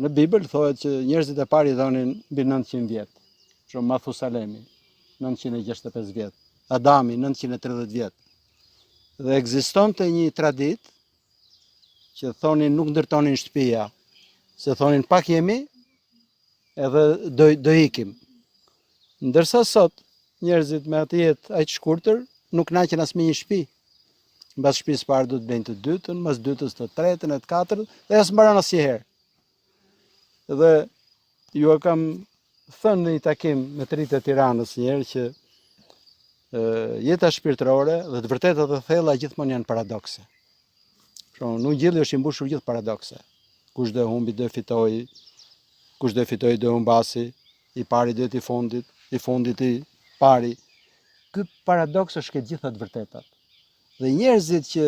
Në Bibël thohet që njerëzit e parë i dhonin mbi 900 vjet. Shumë Mathusalemi, 965 vjet. Adami, 930 vjet. Dhe ekzistonte një tradit që thonin nuk ndërtonin shtëpia, se thonin pak jemi edhe do ikim. Ndërsa sot njerëzit me atë jetë aq shkurtër nuk naqen as me një shtëpi. Mbas shtëpisë parë do të blejnë të dytën, mbas dytës të tretën, të katërt, dhe as mbaron asnjëherë. Dhe ju e kam thënë në një takim me të rinjtë e Tiranës njerë që jeta shpirtërore dhe të vërtetat e thella gjithmonë janë paradokse. Në Ungjilli është i mbushur gjithë paradokse. Kush do humbi do fitoj, kush do fitoj do humbasi, i pari do jetë i fundit i pari. Ky paradoks është ke gjitha të vërtetat. Dhe njerëzit që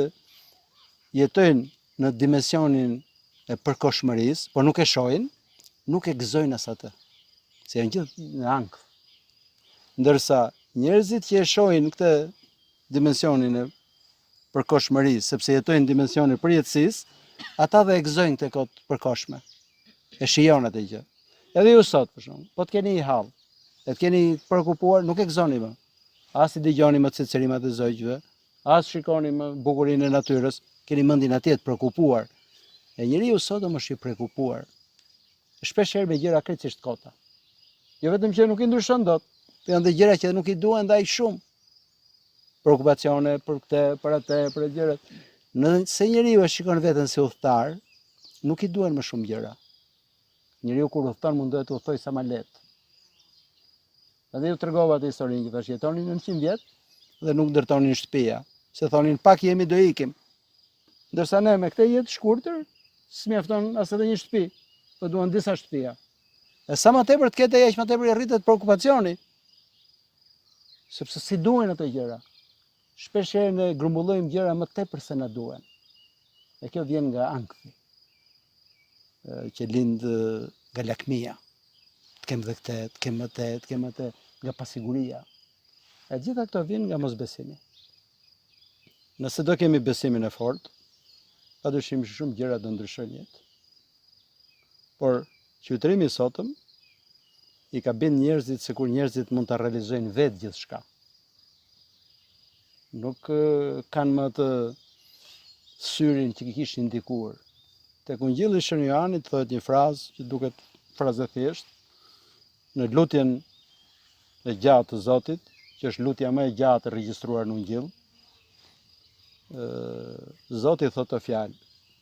jetojnë në dimensionin e përkohshmërisë, por nuk e shohin, nuk e gëzojnë as atë. Se janë gjithë në ankth. Ndërsa njerëzit që e shohin këtë dimensionin e përkohshmërisë, sepse jetojnë në dimensionin e përjetësisë, ata dhe e gëzojnë këtë kohë përkohshme. E shijon atë gjë. Edhe ju sot, për shembull, po të keni i hall, e të keni përkupuar, nuk e gëzoni më. As i dëgjoni më cecerimat e zogjve, as shikoni më bukurinë e natyrës, keni mendin atje të përkupuar. E njeriu sotëm është i përkupuar. Shpeshherë me gjëra krejtësisht kota. Jo vetëm që nuk i ndryshon dot, po janë dhe gjëra që nuk i duhen ndaj shumë. Preokupacione për këtë, për atë, për gjërat. Nëse njeriu e shikon veten si udhëtar, nuk i duhen më shumë gjëra. Njeriu kur udhëton mundohet të udhëtojë sa më lehtë. Edhe ju tregova atë historinë që tash jetonin 900 vjet dhe nuk ndërtonin shtëpia, se thonin pak jemi do ikim. Ndërsa ne me këtë jetë shkurtër, s'mjafton as edhe një shtëpi, po duan disa shtëpia. E sa më tepër të ketë aq më tepër i rritet preokupacioni. Sepse si duhen ato gjëra. Shpeshherë ne grumbullojmë gjëra më tepër se na duhen. E kjo vjen nga ankthi. Që lind nga lakmia. Të kem dhe këtë, të kem atë, të kem atë, nga pasiguria. E gjitha këto vjen nga mosbesimi. Nëse do kemi besimin e fortë, padyshim shumë gjëra do ndryshojnë jetë. Por qytetërimi i sotëm i ka bind njerëzit se kur njerëzit mund të realizojnë vetë gjithçka. Nuk kanë më të syrin që kishin ndikuar. Tek Ungjilli i Shën Johanit thotë një frazë që duket frazë thjesht, në lutjen e gjatë të Zotit, që është lutja më e gjatë e regjistruar në Ungjill, Zoti thotë fjalë: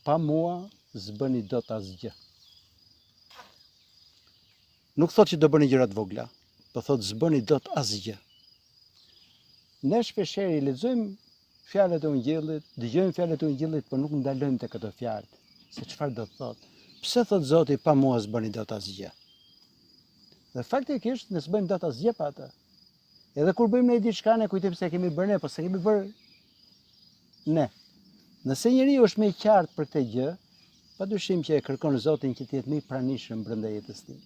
pa mua s'bëni dot asgjë. Nuk thotë që do bëni gjëra të vogla, po thotë s'bëni dot asgjë. Ne shpeshherë i lexojmë fjalët e Ungjillit, dëgjojmë fjalët e Ungjillit, por nuk ndalojmë tek ato fjalë, se çfarë do thotë. Pse thotë Zoti pa mua s'bëni dot asgjë? Dhe faktikisht ne s'bëjmë dot asgjë pa atë. Edhe kur bëjmë ne diçka, ne kujtojmë se kemi bërë ne, po se kemi bërë ne. Nëse njeriu është më i qartë për këtë gjë, padyshim që e kërkon Zotin që të jetë më i pranishëm brenda jetës tij.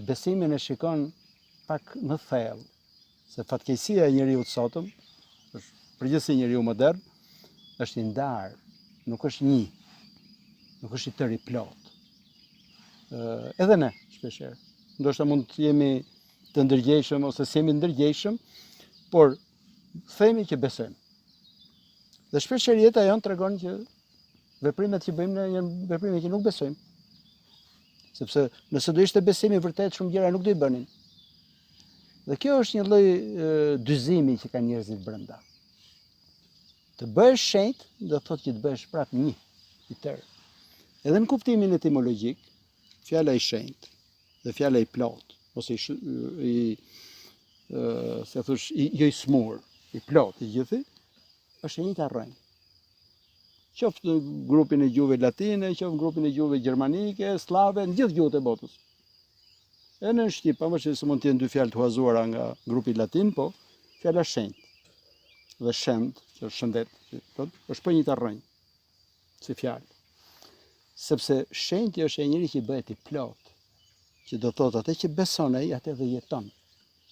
Besimin e shikon pak më thellë, se fatkeqësia e njeriu të sotëm, përgjithësi njeriu modern, është i ndarë, nuk është një, nuk është i tërë i plot. Edhe ne, shpeshherë, ndoshta mund të jemi të ndërgjegjshëm ose s'jemi ndërgjegjshëm, por themi që besojmë. Dhe shpeshherë jeta jonë tregon që veprimet që bëjmë ne janë veprime që nuk besojmë. Sepse nëse do ishte besimi vërtet, shumë gjëra nuk do i bënin. Dhe kjo është një lloj dyzimi që kanë njerëzit brenda. Të bëhesh shenjt do thotë që të bëhesh prapë një i tërë. Edhe në kuptimin etimologjik, fjala i shenjt dhe fjala i plot, ose jo i smur, i plot, i gjithi, është e njëjta rrënjë. Qoftë në grupin e gjuhëve latine, qoftë në grupin e gjuhëve gjermanike, slave, në gjithë gjuhët e botës. E në shqip, pavarësisht se mund të jenë dy fjalë të huazuara nga grupi latin, po fjala shenjt dhe shend, që është shëndet, është po njëjta rrënjë si fjalë. Sepse shenjti është e njëri që bëhet i plot, që do thotë atë që beson ai, atë dhe jeton.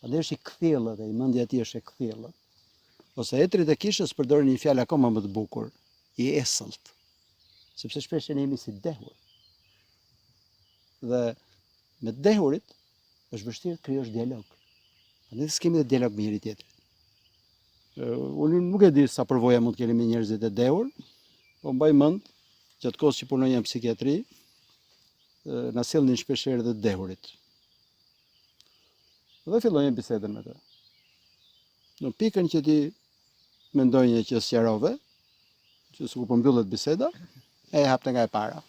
Andaj është i kthjellët, ai mendja e tij është e kthjellët. Ose etrit e kishës përdorin një fjalë akoma më të bukur, i esëllt, sepse shpesh ne jemi si dehur. Dhe me të dehurit është vështirë të krijosh dialog. Ne s'kemi dhe dialog me njëri tjetrin. Unë nuk e di sa përvoja mund të keni me njerëzit e dehur, po mbaj mend gjatë kohës që punonja në psikiatri, na sjellnin shpeshherë dhe të dehurit. Dhe fillojnë bisedën me të. Në pikën që ti mendonje që sqarove, që sikur po mbyllet biseda, e hapte nga e para.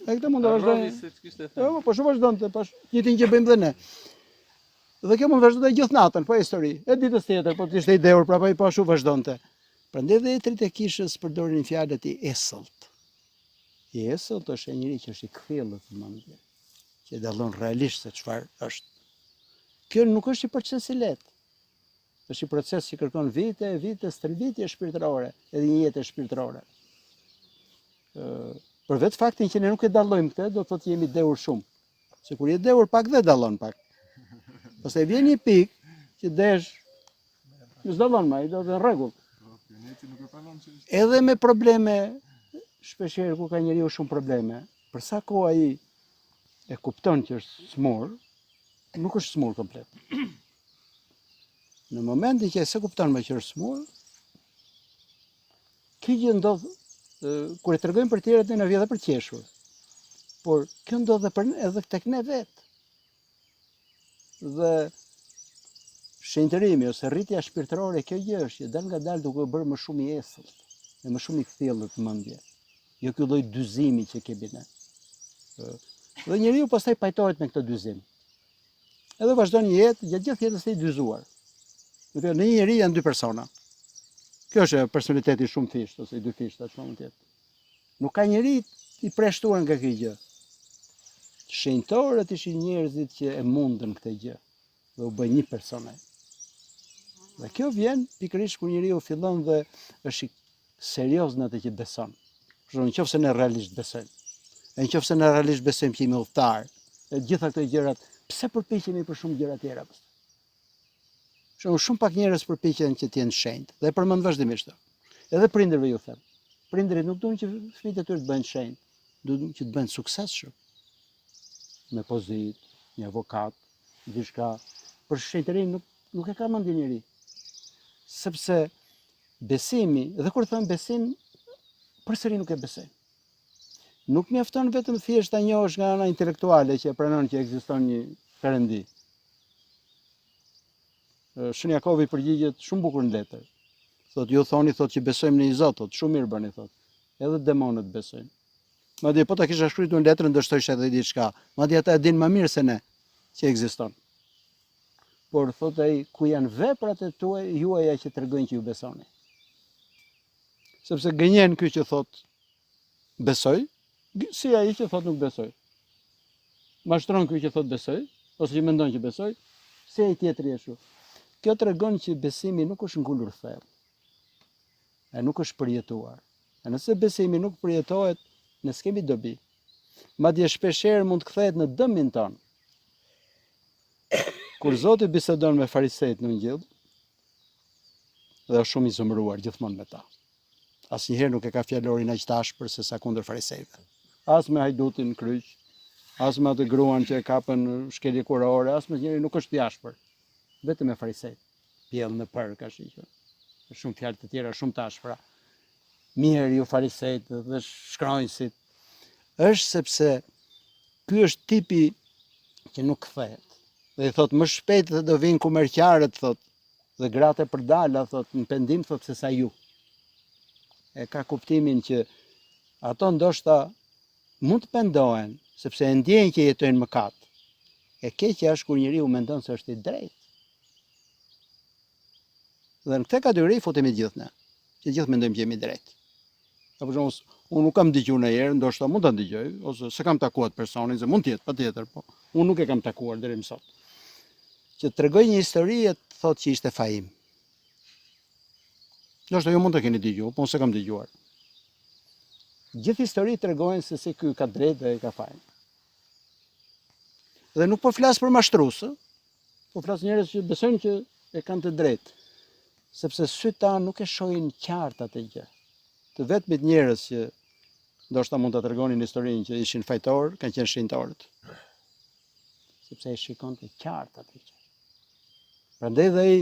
E këtë mund të vazhdojnë. Po shumë vazhdonte, po njëtin që bëjmë dhe ne. Dhe kjo mund vazhdonte gjithë natën, po histori. E ditës tjetër, po të ishte i dehur, prapaj po ashtu vazhdonte. Prandaj dhe etrit e kishës përdorin fjalët i esullt. I esullt është njëri që është i kthjellët në mendje, që dallon realisht se çfarë është. Kjo nuk është i proces i lehtë. Është i proces që kërkon vite, stërvitje shpirtërore, edhe një jetë shpirtërore. Për vetë faktin që ne nuk e dallojmë këtë, do të thotë jemi dehur shumë. Se kur je dehur pak dhe dallon pak. Pastaj vjen një pikë që desh, ju s'dallon më, do të në rregull. Edhe me probleme, shpeshherë ku ka njeriu shumë probleme, për sa kohë ai e kupton që është smur, nuk është smur komplet. Në momentin që se kupton më që është smur, kjo gjë ndodh kur e tregojmë për tjerët ne na vjen edhe për qeshur. Por kjo ndodh edhe tek ne vetë. Dhe shenjtërimi ose rritja shpirtërore kjo gjë është që dal nga dal duke bërë më shumë i esullt, e më shumë i kthjellët mendje. Jo ky lloj dyzimi që kemi ne. Dhe njeriu pastaj pajtohet me këtë dyzim. Edhe vazhdon një jetë gjatë gjithë jetës së tij dyzuar. Në një njeri janë dy persona. Kjo është personaliteti shumë thjesht ose i dy thjeshta çfarë mund të jetë. Nuk ka njeri i preshtuar nga kjo gjë. Shenjtorët ishin njerëzit që e mundën këtë gjë dhe u bën një person ai. Dhe kjo vjen pikërisht kur njeriu fillon dhe është serioz në atë që beson. Për shembull, nëse ne realisht besojmë. E nëse ne realisht besojmë që jemi udhëtar, e gjitha këto gjërat, pse përpiqemi për shumë gjëra tjera? Shumë pak njerëz përpiqen që të jenë shenjtë dhe përmend vazhdimisht. Edhe prindërve ju them. Prindërit nuk duan që fëmijët e tyre të bëhen shenjtë, duan që të bëhen suksesshëm. Me pozitë, një avokat, diçka. Për shenjtërinë nuk e ka mendje njeri. Sepse besimi, dhe kur them besim, përsëri nuk e besoj. Nuk mjafton vetëm thjesht ta njohësh nga ana intelektuale që e pranon që ekziston një perëndi. Shën Jakovi përgjigjet shumë bukur në letër. Thotë ju thoni që besojmë në një Zot, thotë shumë mirë bëni thotë. Edhe demonët besojnë. Madje po ta kisha shkruar në letër ndoshta ishte edhe diçka. Madje ata e dinë më mirë se ne që ekziston. Por thotë ai ku janë veprat e juaja që tregojnë që ju besoni. Sepse gënjen ky që thotë besoj, si ai që thotë nuk besoj. Mashtron ky që thotë besoj, ose që mendon që besoj, si ai tjetri ashtu. Kjo tregon që besimi nuk është ngulur thellë. E nuk është përjetuar. E nëse besimi nuk përjetohet, ne s'kemi dobi. Madje shpeshherë mund të kthehet në dëmin ton. Kur Zoti bisedon me farisejt në Ungjil, dhe është shumë i zëmëruar gjithmonë me ta. Asnjëherë nuk e ka fjalorin aq të ashpër se sa kundër farisejve. As me hajdutin në kryq, as me atë gruan që e kapën shkelje kurore, as me njëri nuk është i ashpër. Vetëm me farisejt. Pjell në për, ka shikë. Shumë fjalë të tjera, shumë të ashpra. Mirë ju farisejt dhe shkronjësit. Është sepse ky është tipi që nuk kthehet. Dhe i thotë më shpejt dhe do vinë kumerqarët, thotë, dhe gratë e përdala, thotë, në pendim, thotë, se sa ju. E ka kuptimin që ato ndoshta mund të pendohen, sepse e ndjejnë që jetojnë mëkat. E keqja është kur njeriu mendon se është i drejtë. Dhe në këtë kategori futemi gjithë ne, që gjithë mendojmë që jemi drejtë. Për shembull, unë nuk kam dëgjuar ndonjëherë, ndoshta mund ta dëgjoj, ose se kam takuar personin, se mund të jetë, patjetër, po unë nuk e kam takuar deri më sot. Që tregoj një histori e thotë që ishte fajim. Ndoshta ju mund të keni dëgjuar, po unë s'e kam dëgjuar. Gjithë historitë tregojnë se si ky ka drejtë dhe ka fajin. Dhe nuk po flas për mashtrues, po flas njerëz që besojnë që e kanë të drejtë. Sepse sytë tanë nuk e shohin qartë atë gjë. Të vetmit njerëz që ndoshta mund ta tregonin historinë që ishin fajtor, kanë qenë shenjtarët. Sepse ai shikonte qartë atë gjë. Prandaj dhe ai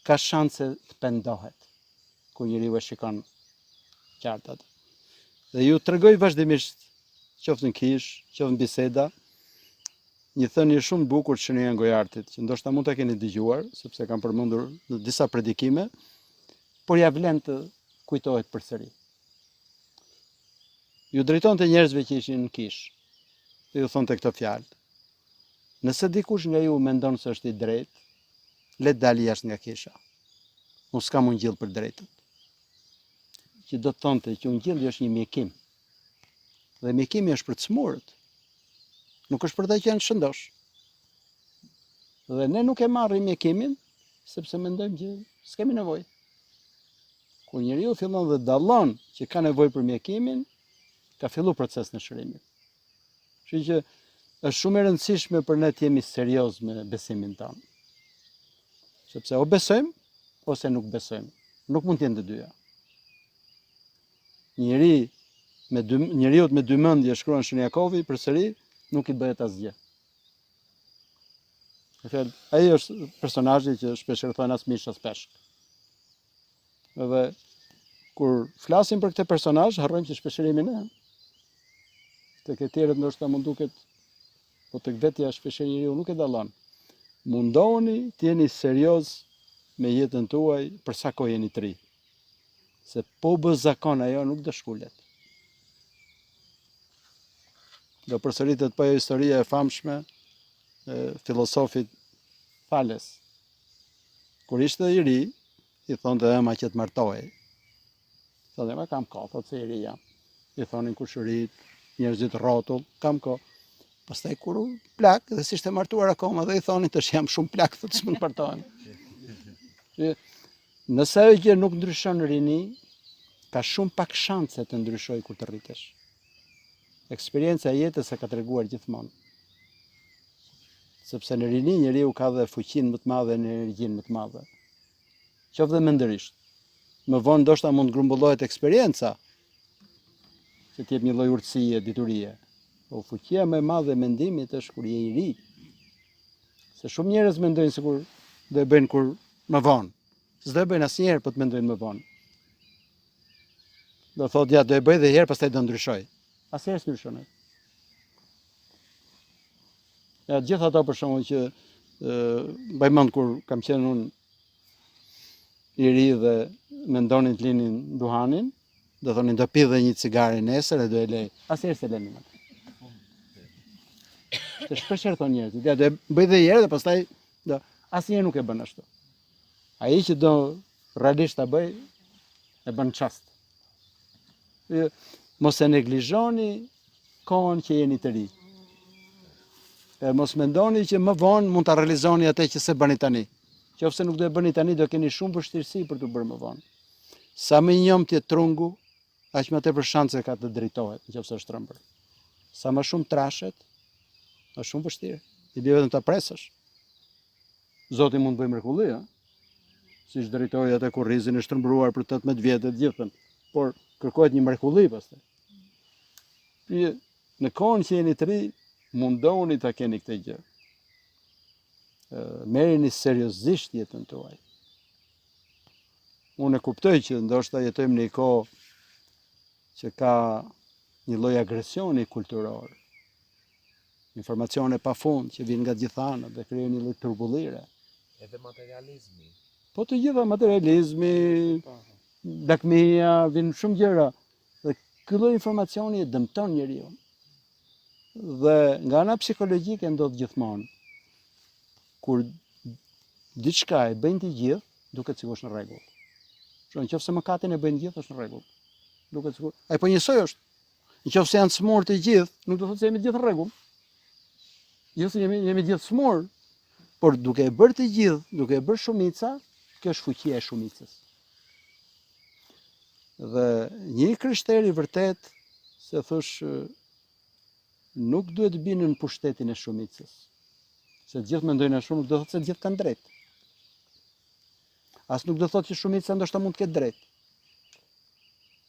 ka shanse të pendohet kur njeriu e shikon qartë atë. Dhe ju tregoj vazhdimisht, qoftë në kish, qoftë në biseda, një thënie shumë bukur të Shënjëra Gojartit, që ndoshta mund ta keni dëgjuar, sepse kam përmendur në disa predikime, por ja vlen të kujtohet përsëri. Ju drejtonte njerëzve që ishin në kish, dhe ju thonte këtë fjalë. Nëse dikush nga ju mendon se është i drejtë, le të dalë jashtë nga kisha. Unë s'kam ungjillë për drejtën. Që do të thonte që ungjilli është një mjekim. Dhe mjekimi është për të smurët. Nuk është për ta qenë shëndosh. Dhe ne nuk e marrim mjekimin, sepse mendojmë që s'kemi nevojë. Kur njeriu fillon dhe dallon që ka nevojë për mjekimin, ka filluar proces në shërimit. Kështu që është shumë e rëndësishme për ne të jemi serioz me besimin tonë. Sepse o besojmë, ose nuk besojmë. Nuk mund të jenë të dyja. Njeriu me dy mendje, shkruan Shën Jakovi, përsëri nuk i bëhet asgjë. Ai është personazhi që shpesh thonë as mish as peshk. Edhe kur flasim për këtë personazh, harrojmë që shpesh jemi ne. Tek e tjerët ndoshta mund duket, po tek vetja shpesh njeriu nuk e dallon. Mundohuni të jeni serioz me jetën tuaj për sa kohë jeni të ri. Se po bë zakon ajo nuk do shkulet. Do përsëritet po historia e famshme e filozofit Thales. Kur ishte i ri, i thonte ema që të martohej. Thonë, ma kam kohë, thotë se i ri jam. I thonin kushërit, njerëzit rrotull, kam kohë. Pastaj kur u plak, dhe s'ishte martuar akoma, dhe i thonin tash jam shumë plak, thotë s'mund të martohem. Nëse ajo gjë nuk ndryshon në rini, ka shumë pak shanse të ndryshoj kur të rritesh. Eksperienca e jetës e ka treguar gjithmonë. Sepse në rini njeriu ka dhe fuqinë më të madhe në energjinë më të madhe. Qoftë dhe mendërisht. Më vonë ndoshta mund grumbullohet eksperienca, që të jep një lloj urtësie, diturie. Po fuqia më e madhe e mendimit është kur je i ri. Se shumë njerëz mendojnë se kur do e bëjnë kur më vonë. S'do e bëjnë asnjëherë, po të mendojnë më vonë. Do thotë ja do e bëj dhe herë pastaj do ndryshoj. Asnjëherë s'ndryshon. Ja gjithë ato për shembull që mbaj mend kur kam qenë unë i ri dhe mendonin të linin duhanin, do thonin do pi dhe një cigare nesër e do e lej. Asnjëherë s'e lënin atë. Se shpesh thonë njerëzit, ja do e bëj dhe herë dhe pastaj do asnjëherë nuk e bën ashtu. Ai që do realisht ta bëj e bën çast. Mos e neglizhoni kohën që jeni të ri. Mos mendoni që më vonë mund ta realizoni atë që s'e bëni tani. Qofse nuk do e bëni tani, do keni shumë vështirësi për të bërë më vonë. Sa më i njomt je trungu, aq më tepër shanse ka të drejtohet, nëse është trembër. Sa më shumë trashet, është shumë vështirë. I bie vetëm ta presësh. Zoti mund të bëjë mrekulli, ëh. Siç drejtoi atë kurrizin e shtrembruar për 18 vjet të gjithën, por kërkohet një mrekulli pastaj. Në kohën që jeni të ri, mundohuni ta keni këtë gjë. Merreni seriozisht jetën tuaj. Unë e kuptoj që ndoshta jetojmë në një kohë që ka një lloj agresioni kulturor. Informacione pafund që vijnë nga gjithë anët dhe krijojnë një lloj turbullire. Edhe materializmi. Po të gjitha materializmi, lakmia, vijnë shumë gjëra. Dhe ky lloj informacioni e dëmton njeriu. Dhe nga ana psikologjike ndodh gjithmonë. Kur diçka e bëjnë të gjithë, duket sikur është në rregull. Nëse mëkatin e bëjnë gjithë, është në rregull. Duket sikur. Ai po njësoj është. Nëse janë smur të gjithë, nuk do thotë se jemi të gjithë në rregull. Jo se jemi të gjithë smur, por duke e bërë të gjithë, duke e bërë shumica, kjo është fuqia e shumicës. Dhe një krishter i vërtet, se thosh, nuk duhet binë në pushtetin e shumicës. Se të gjithë mendojnë ashtu, nuk do thotë se të gjithë kanë drejt. As nuk do thotë që shumica ndoshta mund të ketë drejt.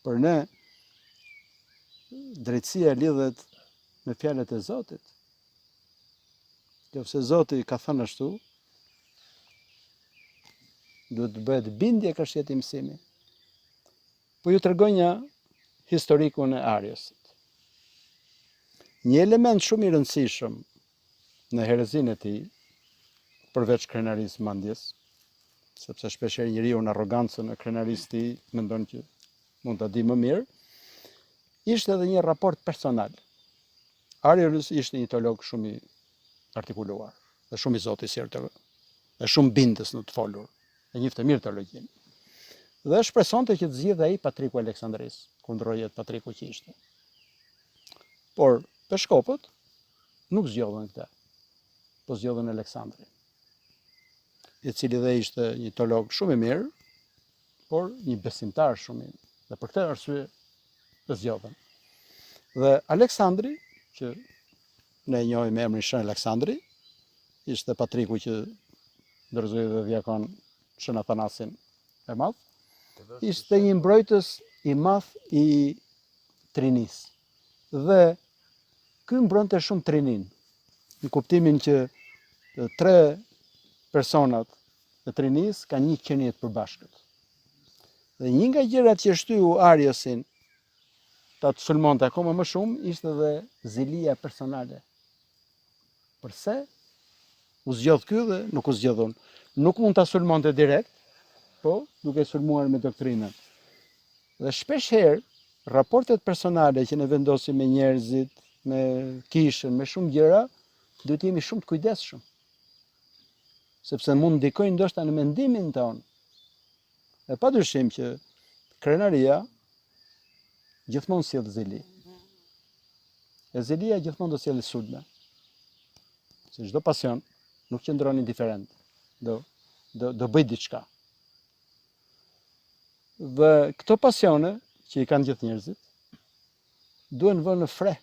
Për ne, drejtësia lidhet me fjalët e Zotit. Nëse Zoti ka thënë ashtu, duhet të bëhet bindje ka shjeti mësimi. Po ju tregoj një historikun e Ariësit. Një element shumë i rëndësishëm në herezinë e tij, përveç krenarisë mendjes, sepse shpeshherë njeriu në arrogancën e krenarisë tij mendon që mund ta di më mirë, ishte edhe një raport personal. Arius ishte një teolog shumë i artikuluar, dhe shumë i Zotit dhe shumë bindës në të folur, e njifte mirë teologjinë. Dhe shpresonte që të zgjidhte ai Patriku Aleksandris, kundroj jetë Patriku që ishte. Por peshkopët nuk zgjodhen këtë, po zgjodhen Aleksandrin, i cili dhe ishte një teolog shumë i mirë, por një besimtar shumë i mirë, dhe për këtë arsye të zgjodhen. Dhe Aleksandri, që ne e njohim me emrin Shën Aleksandri, ishte Patriku që dorëzoi dhe diakon Shën Athanasin e Madh, ishte një mbrojtës i madh i Trinisë. Dhe ky mbronte shumë Trinin, në kuptimin që tre personat e Trinisë kanë një qenie të përbashkët. Dhe një nga gjërat që shtyu Ariësin ta të sulmonte akoma më shumë ishte dhe zilia personale. Përse u zgjodh ky dhe nuk u zgjodh unë? Nuk mund ta sulmonte direkt, po duke sulmuar me doktrinën. Dhe shpesh herë raportet personale që ne vendosim me njerëzit, me kishën, me shumë gjëra, duhet jemi shumë të kujdesshëm. Sepse mund ndikojnë ndoshta në mendimin tonë. E padyshim që krenaria gjithmonë sjell zili. E zilia gjithmonë do sjellë sulme. Se çdo pasion nuk qëndron indiferent. Do bëj diçka. Dhe këto pasione që i kanë gjithë njerëzit duhen vënë në fre.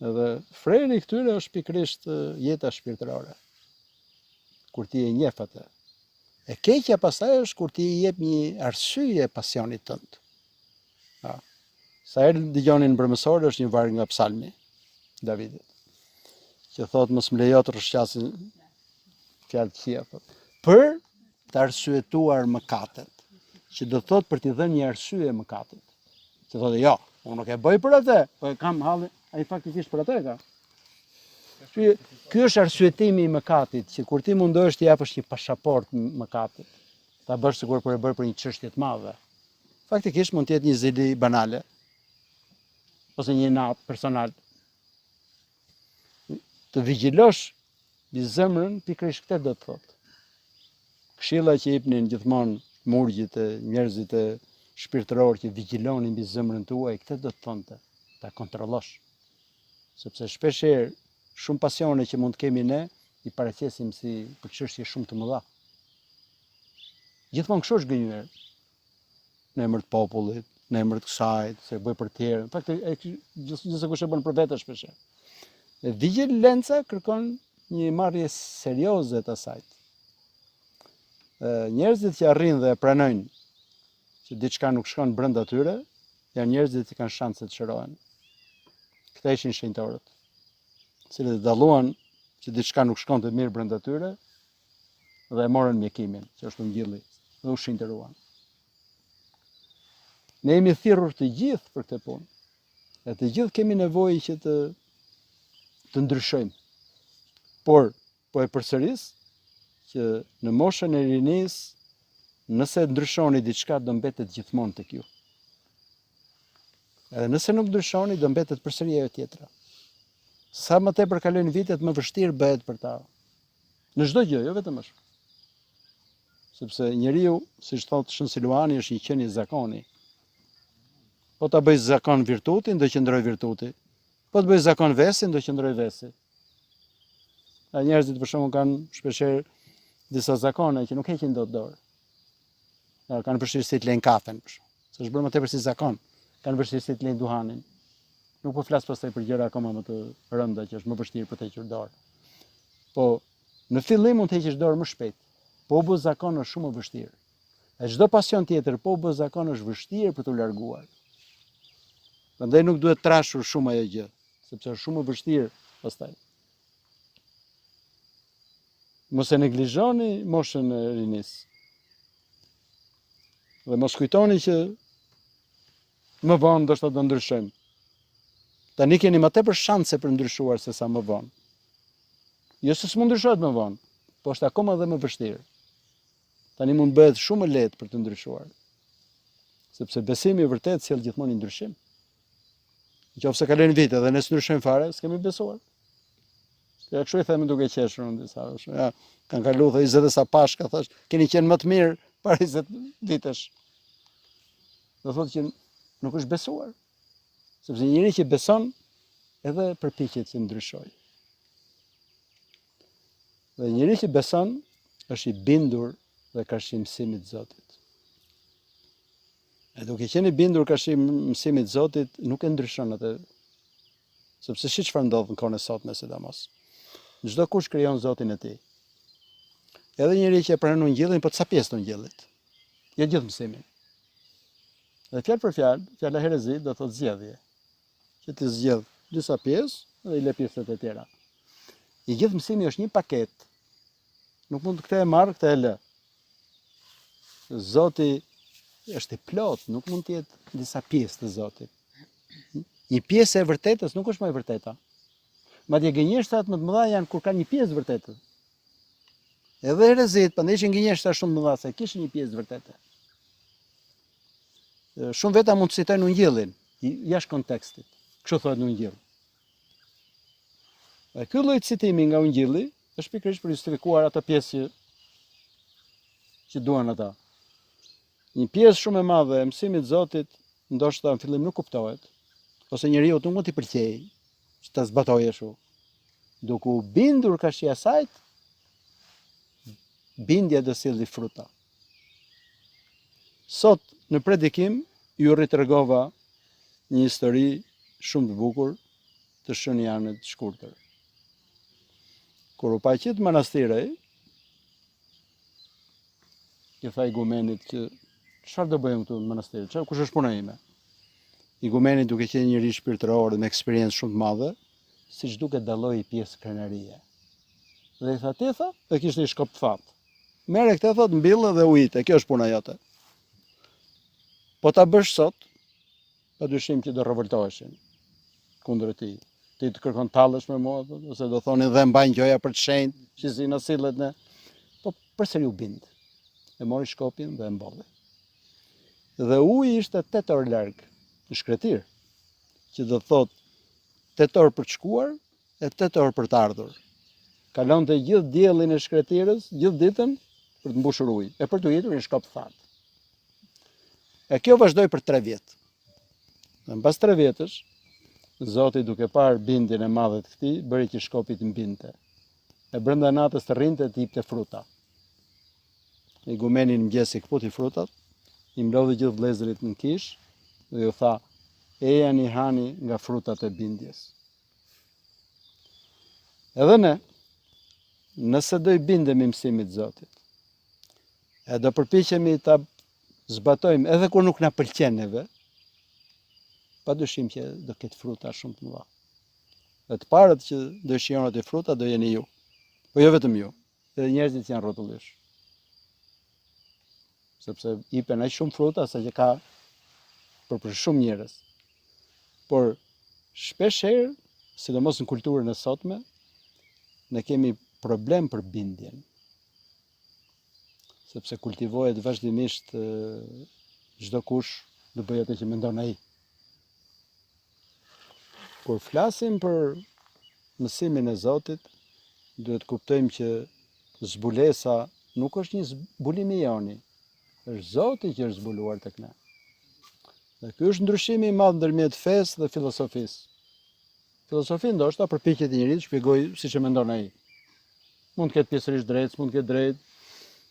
Edhe freri këtyre është pikërisht jeta shpirtërore. Kur ti e njeh atë. E keqja pastaj është kur ti i jep një arsye pasionit tënd. Sa herë dëgjonin mbrëmësor është një varg nga Psalmi Davidit, që thotë mos më lejo të rrshqasin fjalë të këqija, për të arsyetuar mëkatet, që do thotë për t'i dhënë një arsye mëkatit. Që thotë jo, unë nuk e bëj për atë, po e kam hallin, ai faktikisht për atë e ka. Ky është arsyetimi i mëkatit, që kur ti mundohesh të japësh një pasaportë mëkatit, ta bësh sikur për e bërë për një çështje të madhe. Faktikisht mund të jetë një zili banale, ose një natë personal. Të vigjilosh mbi zemrën, pikërisht këtë do të thotë. Këshilla që jepnin gjithmonë murgjit e njerëzit e shpirtëror që vigjilonin mbi zemrën tuaj, këtë do të thonte, ta kontrollosh. Sepse shpesh herë shumë pasione që mund të kemi ne, i paraqesim si për çështje shumë të mëdha. Gjithmonë kështu është gënjur. Në emër të popullit, në emër të kësaj, se bëj për të tjerë. Në fakt, gjithse kush e bën për vete shpesh. Dhe vigjilenca kërkon një marrje serioze të asaj. Njerëzit që arrin dhe pranojnë që diçka nuk shkon brenda tyre, janë njerëzit që kanë shanse të shërohen. Këta ishin shenjtorët, cilët dalluan që diçka nuk shkonte mirë brenda tyre dhe e morën mjekimin, që është ngjilli, dhe u shenjtëruan. Ne jemi thirrur të gjithë për këtë punë. E të gjithë kemi nevojë që të ndryshojmë. Por po e përsëris që në moshën e rinisë, nëse ndryshoni diçka do mbetet gjithmonë tek ju. Edhe nëse nuk ndryshoni do mbetet përsëri ajo tjetra. Sa më tepër kalojnë vitet, më vështirë bëhet për ta. Në çdo gjë, jo vetëm ashtu. Sepse njeriu, siç thotë Shën Siluani, është një qenie zakoni. Po ta bëj zakon virtutin, do qëndroj virtuti. Po të bëj zakon vesin, do qëndroj vesi. Njerëzit për shembull kanë shpeshherë disa zakone që nuk heqin dot dorë. Kanë vështirësi të lejnë kafen, për shembull. Se është bërë më tepër si zakon. Kanë vështirësi të lejnë duhanin. Nuk po flas pastaj për gjëra akoma më të rënda që është më vështirë për të hequr dorë. Po në fillim mund të heqësh dorë më shpejt. Po u bë zakon është shumë më vështirë. E çdo pasion tjetër po u bë zakon është vështirë për t'u larguar. Prandaj nuk duhet trashur shumë ajo gjë, sepse është shumë e vështirë pastaj. Mos e neglizhoni moshën e rinis. Dhe mos kujtoni që më vonë ndoshta do ndryshojmë. Tani keni më tepër shanse për ndryshuar se sa më vonë. Jo se s'mund ndryshohet më vonë, po është akoma dhe më vështirë. Tani mund bëhet shumë e lehtë për të ndryshuar. Sepse besimi i vërtet sjell gjithmonë ndryshim. Nëse kalojnë vite dhe ne s'ndryshojmë fare, s'kemi besuar. Ja kështu i them duke qeshur unë disa. Ja, kanë kaluar 20 e sa pashka, thash, keni qenë më të mirë para 20 vitesh. Do thotë që nuk është besuar. Sepse njëri që beson edhe përpiqet që ndryshojë. Dhe njëri që beson është i bindur dhe ka shi mësimit Zotit. E duke qenë i bindur ka shi mësimit Zotit, nuk e ndryshon atë. Sepse si çfarë ndodh në kohën e sotme sidomos. Çdo kush krijon Zotin e tij. Edhe njëri që e pranon ungjillin, po ca pjesë të ungjillit. Jo gjithë mësimin. Dhe fjalë për fjalë, fjala herezi do thotë zgjedhje. Që ti zgjedh disa pjesë dhe i le pjesët e tjera. I gjithë mësimi është një paketë. Nuk mund këtë e marr, këtë e lë. Zoti është i plot, nuk mund të jetë disa pjesë të Zotit. Një pjesë e vërtetës nuk është më e vërteta. Madje gënjeshtrat më të mëdha janë kur ka një pjesë vërtetë. Edhe herezit, prandaj ishin gënjeshtra shumë të mëdha se kishin një pjesë vërtete. Shumë veta mund të citojnë ungjillin jashtë kontekstit. Kështu thotë në ungjill. Dhe ky lloj citimi nga ungjilli është pikërisht për justifikuar atë pjesë që duan ata. Një pjesë shumë e madhe e mësimit të Zotit ndoshta në fillim nuk kuptohet, ose njeriu nuk mund t'i pëlqejë që ta zbatojë ashtu. Duke u bindur ka shi asajt, bindja do sjellë fruta. Sot në predikim ju ritregova një histori shumë të bukur të shënjanit të shkurtër. Kur u paqit manastiri, i tha igumenit që çfarë do bëjmë këtu në manastir? Kush është puna ime? Igumeni duke qenë njëri shpirtëror dhe me eksperiencë shumë të madhe, siç duket dalloi pjesë krenarie. Dhe i tha ti tha, e kishte një shkop të thatë. Merre këtë thot mbill dhe ujite, kjo është puna jote. Po ta bësh sot, padyshim që do revoltoheshin kundër tij. Ti të kërkon tallesh me mua, ose do thonin dhe mbajnë gjoja për të shenjtë, që si na sillet ne. Po përsëri u bind. E mori shkopin dhe e mbolli. Dhe uji ishte 8 orë larg në shkretir, që do thot 8 orë për të shkuar e 8 orë për të ardhur. Kalonte gjithë diellin e shkretirës, gjithë ditën për të mbushur ujë, e për të jetur një shkop të thatë. E kjo vazhdoi për 3 vjet. Dhe mbas 3 vjetësh, Zoti duke parë bindjen e madhe të këtij, bëri që shkopi të mbinte. E brenda natës të rrinte të jepte fruta. Igumeni në mëngjes i kputi frutat, i mblodhi gjithë vëllezërit në kish dhe ju tha: "Eja një hani nga frutat e bindjes." Edhe ne, nëse do i bindemi mësimit të Zotit, e do përpiqemi ta zbatojmë edhe kur nuk na pëlqen neve, padyshim që do ketë fruta shumë të mëdha. Dhe të parët që do shijoni ato fruta do jeni ju. Po jo vetëm ju, edhe njerëzit që janë rrotullish. Sepse ipen aq shumë fruta sa që ka për shumë njerëz. Por shpesh herë, sidomos në kulturën e sotme, ne kemi problem për bindjen. Sepse kultivohet vazhdimisht çdo kush do bëj atë që mendon ai. Kur flasim për mësimin e Zotit, duhet kuptojmë që zbulesa nuk është një zbulim i joni, është Zoti që është zbuluar tek ne. Dhe ky është ndryshimi i madh ndërmjet fesë dhe filosofisë. Filosofi ndoshta përpiqet njëri të shpjegojë siç e mendon ai. Mund të ketë pjesërisht drejt, mund të ketë drejt.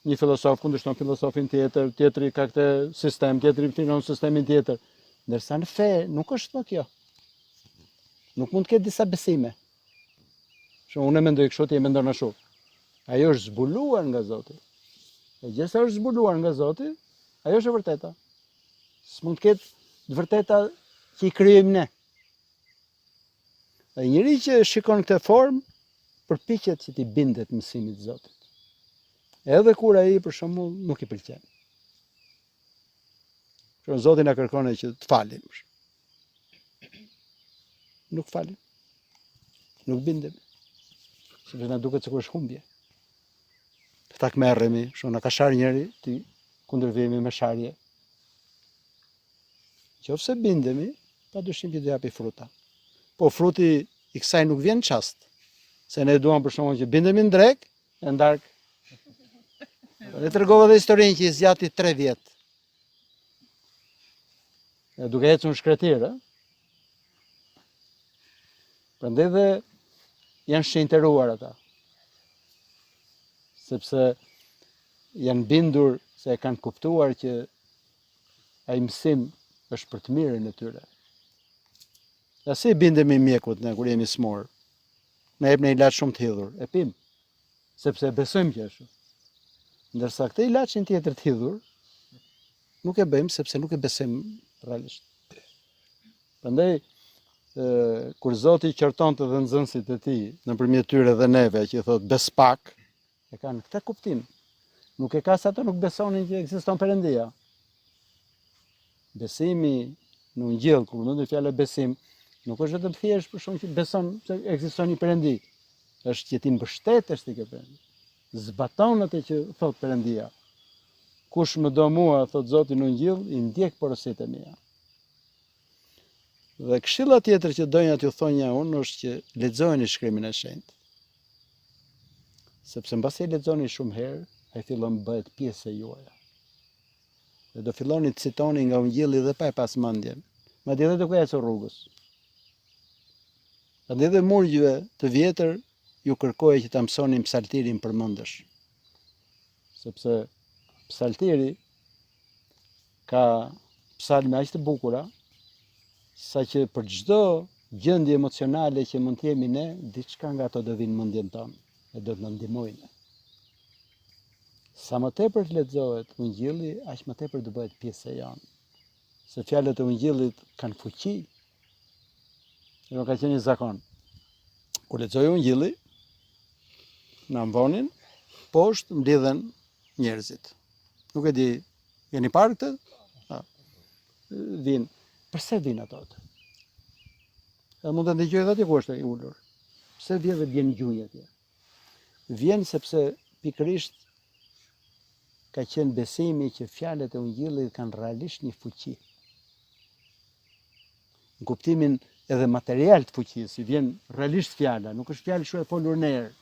Një filosof kundërshton filosofin tjetër, tjetri ka këtë sistem, tjetri finon sistemin tjetër. Ndërsa në fe nuk është kjo. Nuk mund të ketë disa besime. Unë e mendoj kështu, ti e mendon ashtu. Ajo është zbuluar nga Zoti. E gjë sa është zbuluar nga Zoti, ajo është e vërteta. S'mund të ketë të vërteta që i kryejmë ne. Dhe njëri që shikon këtë formë, përpiqet që t'i bindet mësimit të Zotit. Edhe kur ai për shembull nuk i pëlqen. Që Zoti na kërkon që të falim. Nuk falim. Nuk bindemi. Sepse na duket se është humbje. Ta kmerremi, shumë na ka sharë njëri, ti kundërvemi me sharje. Qofse bindemi, pa dyshim që do japi fruta. Po fruti i kësaj nuk vjen çast. Se ne duam për shkakun që bindemi në drek, e ndark. Ne tregova dhe historinë që i zgjati 3 vjet. E duke ecur në shkretir, prandaj dhe janë shenjtëruar ata. Sepse janë bindur se e kanë kuptuar që ai mësim është për të mirën e tyre. Ja si bindemi mjekut ne kur jemi smur. Ne jep në ilaç shumë të hidhur, e pim, sepse besojmë që është. Ndërsa këtë ilaçin tjetër të hidhur, nuk e bëjmë sepse nuk e besojmë realisht. Prandaj kur Zoti qortonte dhe nxënësit e tij nëpërmjet tyre dhe neve që thotë bes pak, e kanë këtë kuptim. Nuk e ka se ato nuk besonin që ekziston Perëndia. Besimi në Ungjell, kur mendet fjala besim, nuk është vetëm thjesht për shkak që beson se ekziston një Perëndi. Është që ti mbështetesh te kjo Perëndi. Zbaton atë që thot Perëndia. Kush më do mua, thot Zoti në Ungjell, i ndjek porositë e mia. Dhe këshilla tjetër që doja t'ju thonja unë është që lexojeni shkrimin e shenjtë. Sepse mbasi e lexoni shumë herë, ai fillon bëhet pjesë e juaja. Dhe do filloni të citoni nga Ungjilli dhe pa e pas mendjen, madje edhe duke ecur rrugës. Prandaj dhe murgjve të vjetër ju kërkohej që ta mësoni psaltirin përmendësh. Sepse psaltiri ka psalme aq të bukura, saqë për çdo gjendje emocionale që mund të jemi ne, diçka nga ato do vinë në mendjen tonë e do të na ndihmojnë. Sa më tepër të lexohet Ungjilli, aq më tepër do bëhet pjesë e jonë. Se fjalët e Ungjillit kanë fuqi. Nuk ka qenë një zakon. Kur lexoj Ungjilli, në amvonin, poshtë mblidhen njerëzit. Nuk e di, jeni parë këtë? Vinë. Përse vinë ato? Edhe mund të ndëgjoj edhe atje ku është i ulur. Pse vjen dhe bjen gjuhë atje? Vjen sepse pikërisht ka qenë besimi që fjalët e Ungjillit kanë realisht një fuqi. Në kuptimin edhe material të fuqisë, i vjen realisht fjala, nuk është fjalë shumë e folur në erë.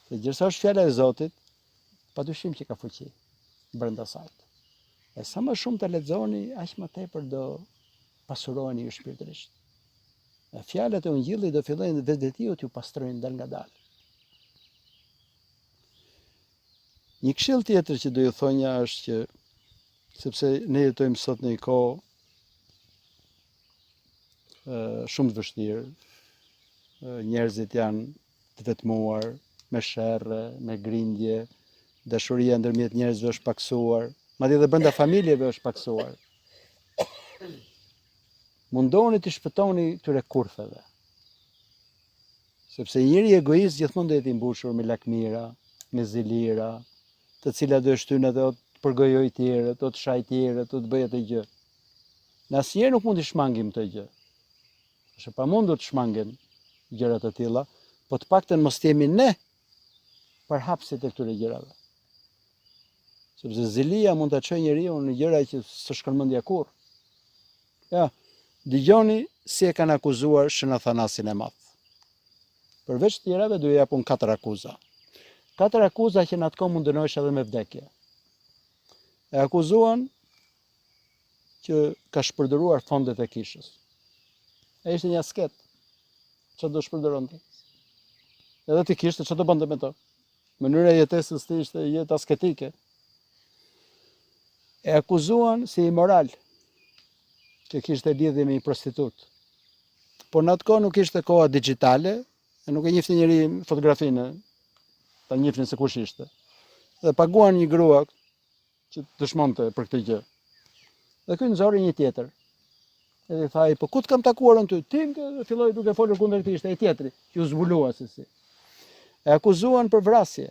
Se gjithsa është fjala e Zotit, padyshim që ka fuqi brenda saj. E sa më shumë të lexoni, aq më tepër do pasuroheni ju shpirtërisht. E fjalët e Ungjillit do fillojnë vetvetiu t'ju pastrojnë dal nga dal. Një këshill tjetër që do ju thonja është që, sepse ne jetojmë sot në një kohë shumë të vështirë, njerëzit janë të vetmuar, me sherrë, me grindje, dashuria ndërmjet njerëzve është paksuar, madje edhe brenda familjeve është paksuar. Mundoni të shpëtoni këtyre kurtheve. Sepse njëri egoist gjithmonë do jetë i mbushur me lakmira, me zilira, të cilat do shtynë atë të përgojoj tjerët, të shaj tjerët, të bëj atë gjë. Në asnjëherë nuk mund të shmangim këtë gjë. Është e pamundur të shmangen gjëra të tilla, po të paktën mos jemi ne përhapësit e këtyre gjërave. Sepse zilia mund ta çojë njeriu në gjëra që s'është shkërmendja kurrë. Ja, dëgjoni si e kanë akuzuar Shën Athanasin e Madh. Përveç tjerave do ju japun 4 akuza. 4 akuza që në atë kohë mund dënohesh edhe me vdekje. E akuzuan që ka shpërdoruar fondet e kishës. E ishte një asket. Çfarë do shpërdoronte? Edhe ti kishte, çfarë do bënte me to? Mënyra e jetesës ti ishte jetë asketike. E akuzuan si imoral, që kishte lidhje me një prostitut. Por në atë kohë nuk ishte koha digjitale, e nuk e njifte njëri fotografinë, ta njifnin se kush ishte. Dhe paguan një grua që dëshmonte për këtë gjë. Dhe ky nxori një tjetër. Edhe tha ai, po ku të kam takuar unë ty? Ti filloi duke folur kundër këtij, ishte ai tjetri, që u zbulua se si. E akuzuan për vrasje,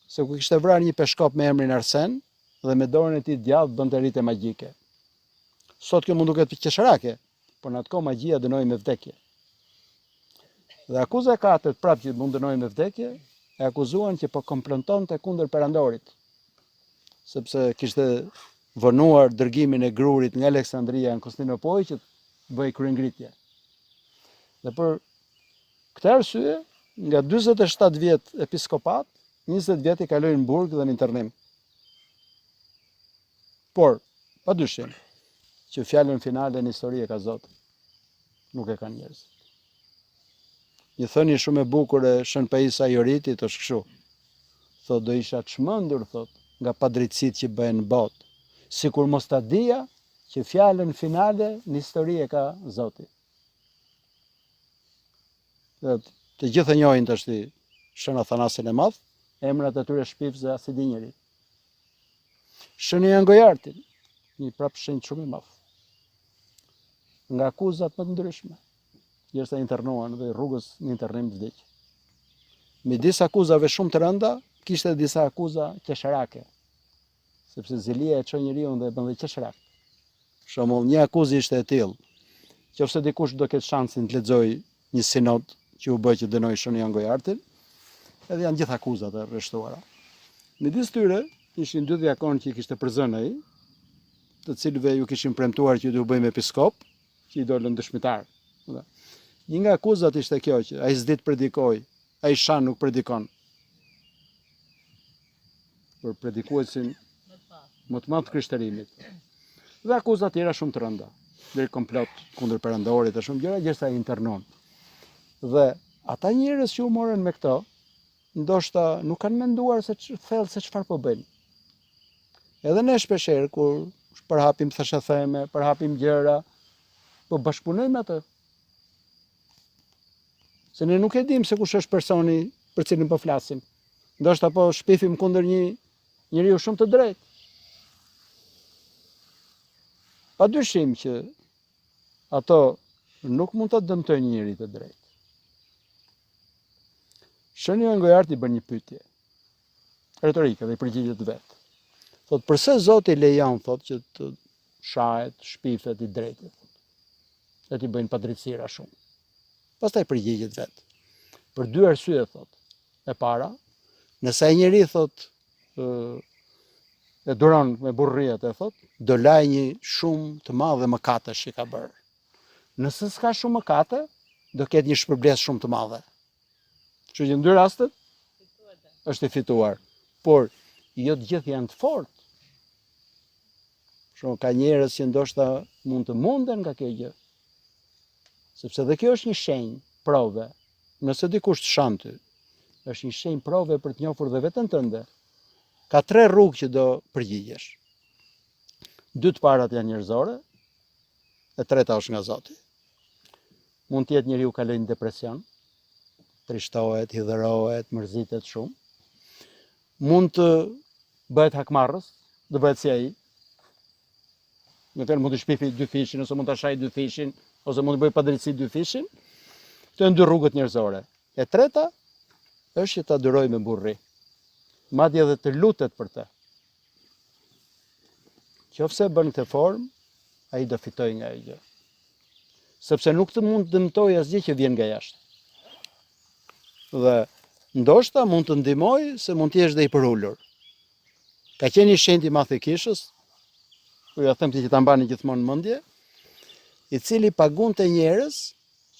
se ku kishte vrarë një peshkop me emrin Arsen dhe me dorën e tij djathtë bënte rite magjike. Sot kjo mund duket qesharake, por në atë kohë magjia dënoi me vdekje. Dhe akuza e katërt prapë që mund dënoi me vdekje, e akuzuan që po komplontonte kundër perandorit, sepse kishte vonuar dërgimin e grurit nga Aleksandria në Konstantinopol që të bëj kryengritje. Dhe për këtë arsye, nga 47 vjet episkopat, 20 vjet i kaloi në burg dhe në internim. Por, padyshim, që fjalën finale në histori e ka Zoti. Nuk e kanë njerëzit. Një thënie shumë e bukur e Shën Peisa Joritit është kështu. Thot, do isha çmendur, thot, nga padrejtësitë që bëhen në botë, sikur mos ta dija që fjalën finale në histori e ka Zoti. Të gjithë e njohin tash Shën Athanasin e Madh, emrat e tyre shpifse as i di njeri. Shën Jan Gojartin, një prapë shenjë shumë i madh. Nga akuzat më të ndryshme, derisa internuan dhe rrugës në internim vdiq. Midis akuzave shumë të rënda, kishte disa akuza qesharake, sepse zilia e çon njeriu dhe e bën dhe qesharak. Për shembull, një akuzë ishte e tillë, qofse dikush do ketë shansin të lexojë një sinod që u bë që dënoi Shën Jan Gojartin, edhe janë gjithë akuzat e rreshtuara. Midis tyre ishin dy diakonë që i kishte përzënë ai, të cilëve ju kishin premtuar që do u bëjmë episkop, që i dolën dëshmitar. Një nga akuzat ishte kjo që ai s'di të predikoj, ai shan nuk predikon. Për predikuesin më të madh të krishterimit. Dhe akuzat tjera shumë të rënda, deri komplot kundër perandorit e shumë gjëra, gjithsej internon. Dhe ata njerëz që u morën me këto, ndoshta nuk kanë menduar se thellë se çfarë po bëjnë. Edhe ne shpeshherë kur përhapim thashëtheme, përhapim gjëra, po bashkëpunojmë atë. Se ne nuk e dim se kush është personi për cilin po flasim. Ndoshta po shpifim kundër një njeriu shumë të drejtë. Padyshim që ato nuk mund të dëmtojnë një njeri të drejtë. Shën Jan Gojarti bën një pyetje retorike dhe i përgjigjet vetë. Thot, përse Zoti lejon, thot, që të shahet, shpifet i drejtë, dhe t'i bëjnë padrejtësira shumë. Pastaj përgjigjet vetë. Për dy arsye, thot. E para, nëse ai njeri, thot, e duron me burrriet, e thot, do laj një shumë të madhe mëkatesh që ka bërë. Nëse s'ka shumë mëkate, do ketë një shpërbles shumë të madhe. Kështu që në dy rastet është i fituar. Por jo të gjithë janë të fortë. Shumë ka njerëz që ndoshta mund të munden nga kjo gjë. Sepse dhe kjo është një shenjë, prove. Nëse dikush të shan ty, është një shenjë prove për të njohur dhe veten tënde. Ka 3 rrugë që do përgjigjesh. 2 të parat janë njerëzore, e treta është nga Zoti. Mund të jetë njeriu kaloj në depresion, trishtohet, hidhërohet, mërzitet shumë. Mund të bëhet hakmarrës, do bëhet si ai. Mund të shpifi 2 fishin, ose mund të shaj 2 fishin, ose mund të bëj padrejtësi 2 fishin. Këto janë 2 rrugët njerëzore. E treta është që ta adhuroj me burri. Madje edhe të lutet për të. Qofse bën këtë formë, ai do fitoj nga ajo gjë. Sepse nuk të mund të dëmtoj asgjë që vjen nga jashtë. Dhe ndoshta mund të ndihmoj se mund të jesh dhe i përulur. Ka qenë një shenjë i madh i kishës, ku ja them ti që ta mbani gjithmonë në mendje, i cili pagunte njerëz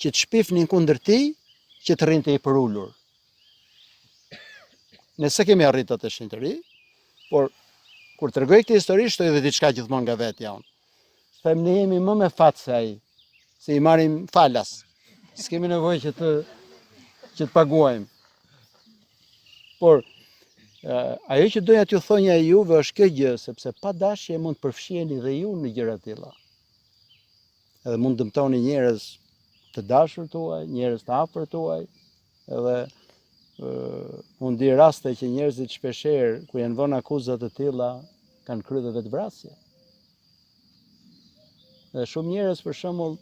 që të shpifnin kundër tij, që të rrinte i përulur. Nëse kemi arrit atë shenjtëri, por kur tregoj këtë histori, shtoj edhe diçka gjithmonë nga vetja unë. Them ne jemi më me fat se ai, se i marrim falas. S'kemi nevojë që të paguajmë. Por ajo që doja t'ju thonja juve është kjo gjë, sepse pa dashje mund të përfshiheni dhe ju në gjëra të tilla. Edhe mund dëmtoni njerëz të dashur tuaj, njerëz të afër tuaj, edhe unë di raste që njerëzit shpeshherë kur janë vënë akuza të tilla kanë kryer vetvrasje. Dhe shumë njerëz për shembull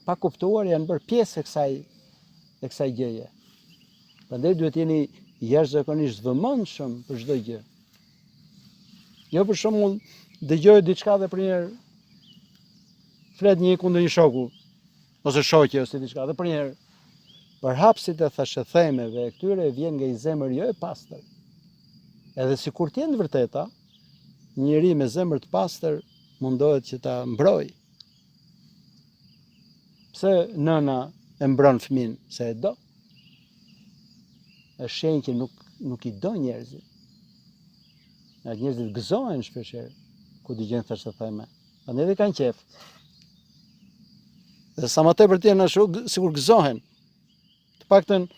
pa kuptuar janë bërë pjesë e kësaj gjëje. Prandaj duhet jeni jashtëzakonisht vëmendshëm për çdo gjë. Jo për shembull dëgjoj diçka dhe për njerë flet një kundër një shoku ose shoqe ose diçka dhe për njerë përhapësit e thashëthemeve e këtyre vjen nga i zemër jo e pastër. Edhe sikur të jenë vërteta, njëri me zemër të pastër mundohet që ta mbroj. Pse nëna e mbron fëmin? Se e do. Është shenjë që nuk i do njerëzit. Njerëzit gëzohen shpeshherë ku dëgjojnë thashëtheme. Prandaj edhe kanë qef. Dhe sa më tepër të jenë ashtu, sikur gëzohen. Të paktën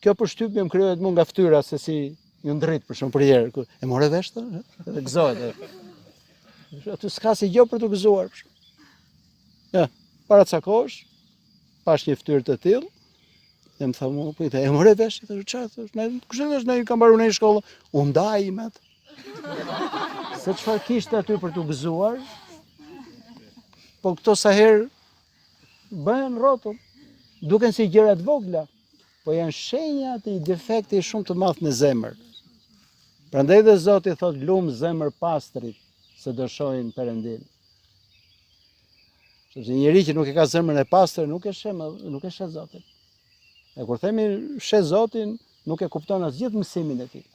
kjo përshtypje më krijohet më nga fytyra se si ju ndrit për shumë për herë. E more vesh të? Edhe gëzohet. Aty s'ka si gjë për të gëzuar. Ja, para ca kohësh, pash një fytyrë të tillë, dhe më tha mua, po i the, e more vesh? Çfarë? Kush e thash, ne kam mbaruar në shkollë, u ndaj me atë. Se çfarë kishte aty për të gëzuar? Po këto sa herë bëhen rrotull, duken si gjëra të vogla, po janë shenja të një defekti shumë të madh në zemër. Prandaj dhe Zoti thot lumë zemër pastrit, se do shohin Perëndin. Sepse njeri që nuk e ka zemrën e pastër nuk e sheh Zotin. E kur themi sheh Zotin, nuk e kupton asgjë mësimin e tij.